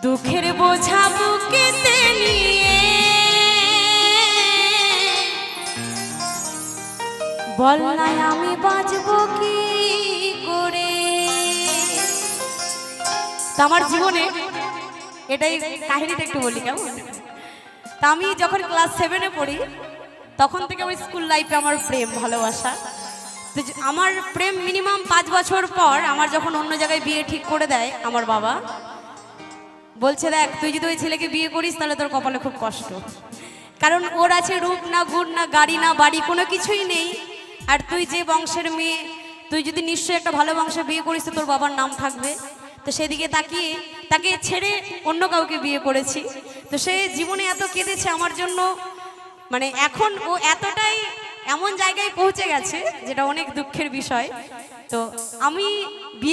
দুঃখের বোঝা বুকেতে নিয়ে বল না আমি বাঁচবো কি করে। তা আমার জীবনে এটাই কাহিনীটা একটু বলি কেমন। তা আমি যখন ক্লাস 7-এ পড়ি তখন থেকে আমার স্কুল লাইফে আমার প্রেম ভালোবাসা। তো আমার প্রেম মিনিমাম 5 বছর পর আমার যখন অন্য জায়গায় বিয়ে ঠিক করে দেয় আমার বাবা, বলছে দেখ তুই যদি ওই ছেলেকে বিয়ে করিস তাহলে তোর কপালে খুব কষ্ট, কারণ ওর আছে রূপ না গুণ না গাড়ি না বাড়ি, কোনো কিছুই নেই। আর তুই যে বংশের মেয়ে, তুই যদি নিশ্চয়ই একটা ভালো বংশে বিয়ে করিস তো তোর বাবার নাম থাকবে। তো সেদিকে তাকিয়ে তাকে ছেড়ে অন্য কাউকে বিয়ে করেছি। তো সে জীবনে এত কেঁদেছে আমার জন্য, মানে এখন ও এতটাই এমন জায়গায় পৌঁছে গেছে যেটা অনেক দুঃখের বিষয়। তো আমি